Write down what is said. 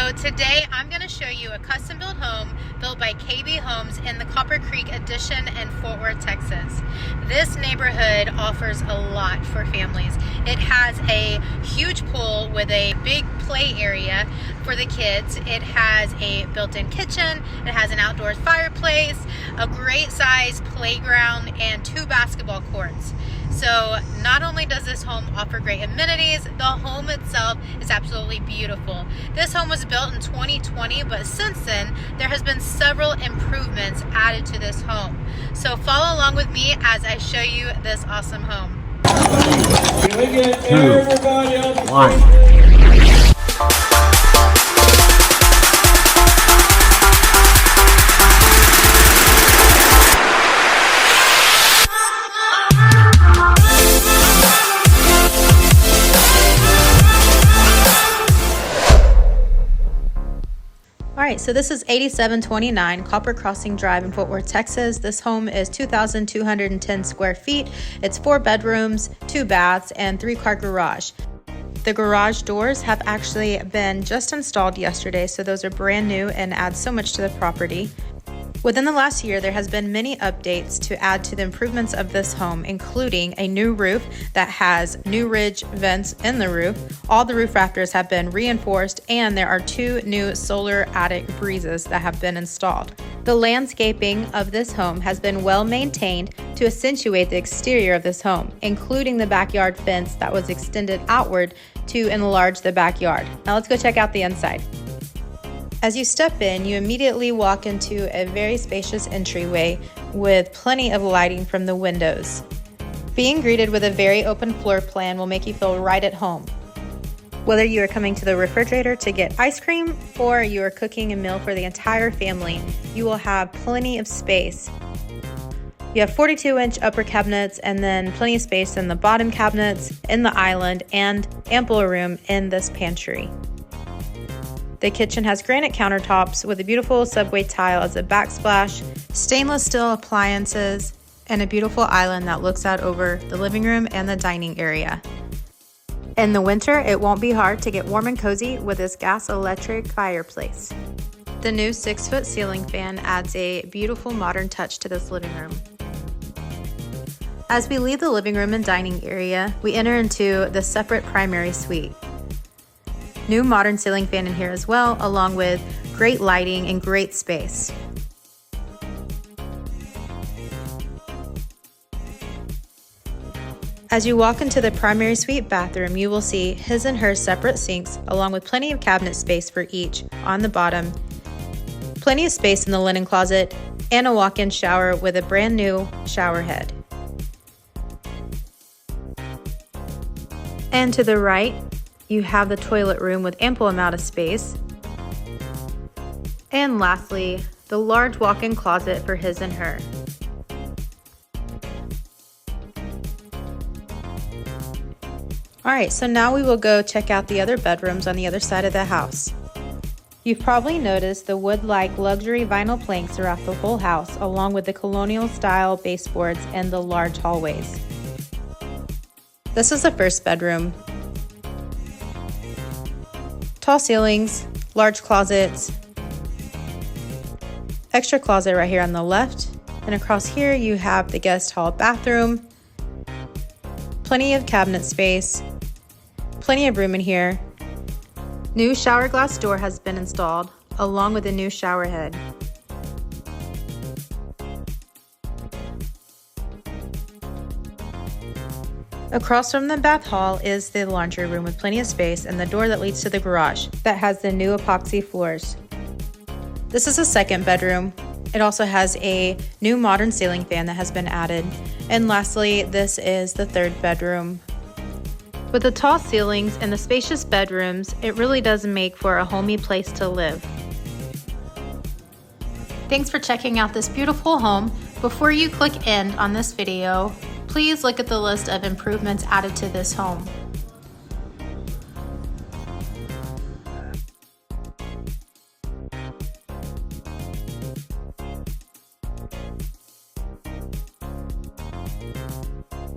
So today I'm going to show you a custom built home built by KB Homes in the Copper Creek Addition in Fort Worth, Texas. This neighborhood offers a lot for families. It has a huge pool with a big play area for the kids. It has a built-in kitchen. It has an outdoor fireplace, a great size playground, and 2 basketball courts. So not only does this home offer great amenities, the home itself is absolutely beautiful. This home was built in 2020, but since then, there has been several improvements added to this home. So follow along with me as I show you this awesome home. Can we get everybody on the Alright, so this is 8729 Copper Crossing Drive in Fort Worth, Texas. This home is 2,210 square feet. It's 4 bedrooms, 2 baths, and 3-car garage. The garage doors have actually been just installed yesterday, so those are brand new and add so much to the property. Within the last year, there has been many updates to add to the improvements of this home, including a new roof that has new ridge vents in the roof. All the roof rafters have been reinforced, and there are 2 new solar attic breezes that have been installed. The landscaping of this home has been well maintained to accentuate the exterior of this home, including the backyard fence that was extended outward to enlarge the backyard. Now let's go check out the inside. As you step in, you immediately walk into a very spacious entryway with plenty of lighting from the windows. Being greeted with a very open floor plan will make you feel right at home. Whether you are coming to the refrigerator to get ice cream or you are cooking a meal for the entire family, you will have plenty of space. You have 42-inch upper cabinets and then plenty of space in the bottom cabinets, in the island, and ample room in this pantry. The kitchen has granite countertops with a beautiful subway tile as a backsplash, stainless steel appliances, and a beautiful island that looks out over the living room and the dining area. In the winter, it won't be hard to get warm and cozy with this gas-electric fireplace. The new 6-foot ceiling fan adds a beautiful modern touch to this living room. As we leave the living room and dining area, we enter into the separate primary suite. New modern ceiling fan in here as well, along with great lighting and great space. As you walk into the primary suite bathroom, you will see his and her separate sinks, along with plenty of cabinet space for each on the bottom, plenty of space in the linen closet, and a walk-in shower with a brand new shower head. And to the right, you have the toilet room with ample amount of space. And lastly, the large walk-in closet for his and her. Alright, so now we will go check out the other bedrooms on the other side of the house. You've probably noticed the wood-like luxury vinyl planks throughout the whole house, along with the colonial style baseboards and the large hallways. This is the first bedroom. Tall ceilings, large closets, extra closet right here on the left, and across here you have the guest hall bathroom, plenty of cabinet space, plenty of room in here. New shower glass door has been installed, along with a new shower head. Across from the bath hall is the laundry room with plenty of space and the door that leads to the garage that has the new epoxy floors. This is the second bedroom. It also has a new modern ceiling fan that has been added. And lastly, this is the third bedroom. With the tall ceilings and the spacious bedrooms, it really does make for a homey place to live. Thanks for checking out this beautiful home. Before you click end on this video, please look at the list of improvements added to this home.